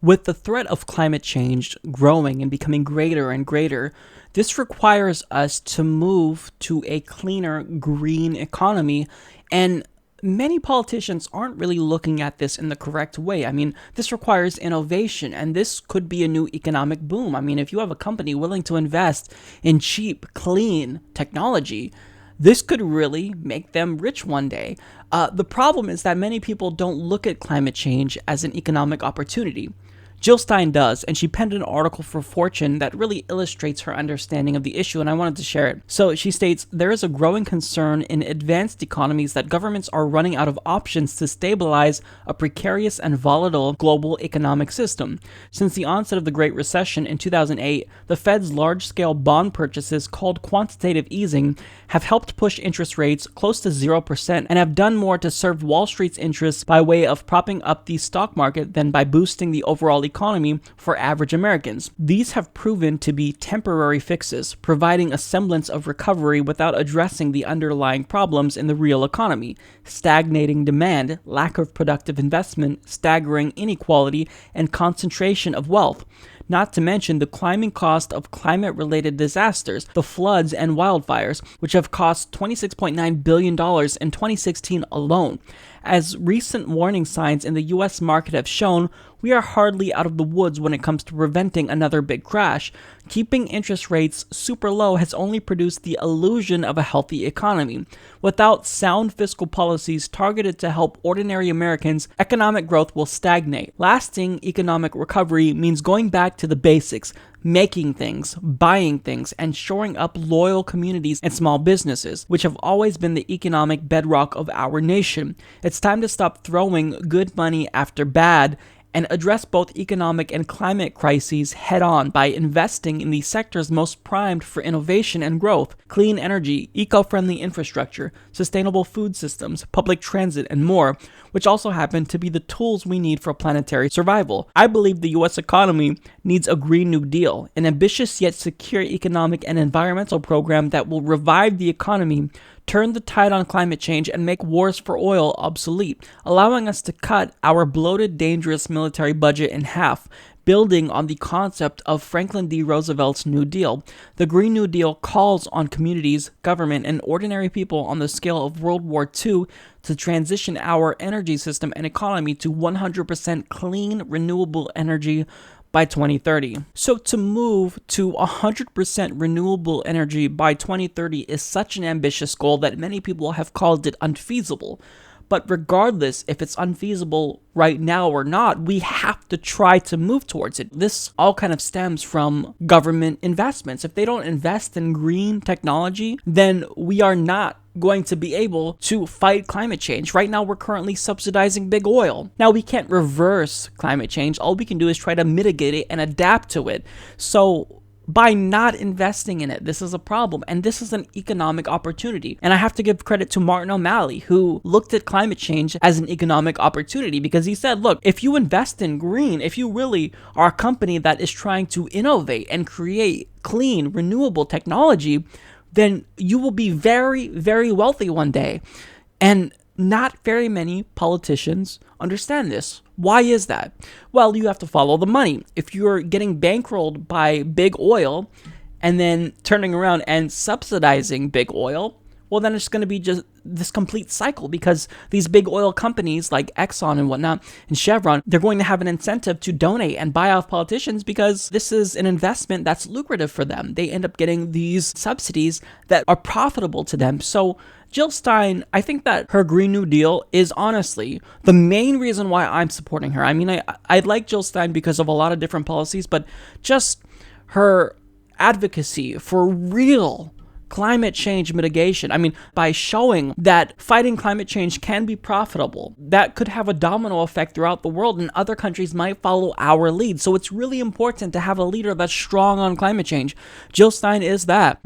With the threat of climate change growing and becoming greater and greater, this requires us to move to a cleaner, green economy, and many politicians aren't really looking at this in the correct way. I mean, this requires innovation, and this could be a new economic boom. I mean, if you have a company willing to invest in cheap, clean technology, this could really make them rich one day. The problem is that many people don't look at climate change as an economic opportunity. Jill Stein does, and she penned an article for Fortune that really illustrates her understanding of the issue, and I wanted to share it. So she states, there is a growing concern in advanced economies that governments are running out of options to stabilize a precarious and volatile global economic system. Since the onset of the Great Recession in 2008, the Fed's large-scale bond purchases, called quantitative easing, have helped push interest rates close to 0% and have done more to serve Wall Street's interests by way of propping up the stock market than by boosting the overall economy for average Americans. These have proven to be temporary fixes, providing a semblance of recovery without addressing the underlying problems in the real economy: stagnating demand, lack of productive investment, staggering inequality, and concentration of wealth. Not to mention the climbing cost of climate-related disasters, the floods and wildfires, which have cost $26.9 billion in 2016 alone. As recent warning signs in the US market have shown, we are hardly out of the woods when it comes to preventing another big crash. Keeping interest rates super low has only produced the illusion of a healthy economy. Without sound fiscal policies targeted to help ordinary Americans, economic growth will stagnate. Lasting economic recovery means going back to the basics: making things, buying things, and shoring up loyal communities and small businesses, which have always been the economic bedrock of our nation. It's time to stop throwing good money after bad and address both economic and climate crises head-on by investing in the sectors most primed for innovation and growth: clean energy, eco-friendly infrastructure, sustainable food systems, public transit, and more, which also happen to be the tools we need for planetary survival. I believe the US economy needs a Green New Deal, an ambitious yet secure economic and environmental program that will revive the economy, turn the tide on climate change, and make wars for oil obsolete, allowing us to cut our bloated, dangerous military budget in half, building on the concept of Franklin D. Roosevelt's New Deal. The Green New Deal calls on communities, government, and ordinary people on the scale of World War II to transition our energy system and economy to 100% clean, renewable energy by 2030. So to move to 100% renewable energy by 2030 is such an ambitious goal that many people have called it unfeasible. But regardless if it's unfeasible right now or not, we have to try to move towards it. This all kind of stems from government investments. If they don't invest in green technology, then we are not going to be able to fight climate change. Right now, we're currently subsidizing big oil. Now, we can't reverse climate change. All we can do is try to mitigate it and adapt to it. So by not investing in it, this is a problem, and this is an economic opportunity. And I have to give credit to Martin O'Malley, who looked at climate change as an economic opportunity, because he said, look, if you invest in green, if you really are a company that is trying to innovate and create clean, renewable technology, then you will be very, very wealthy one day. And not very many politicians understand this. Why is that? Well, you have to follow the money. If you're getting bankrolled by big oil and then turning around and subsidizing big oil, well, then it's going to be just this complete cycle, because these big oil companies like Exxon and whatnot and Chevron, they're going to have an incentive to donate and buy off politicians because this is an investment that's lucrative for them. They end up getting these subsidies that are profitable to them. So Jill Stein, I think that her Green New Deal is honestly the main reason why I'm supporting her. I mean, I like Jill Stein because of a lot of different policies, but just her advocacy for real climate change mitigation. I mean, by showing that fighting climate change can be profitable, that could have a domino effect throughout the world, and other countries might follow our lead. So it's really important to have a leader that's strong on climate change. Jill Stein is that.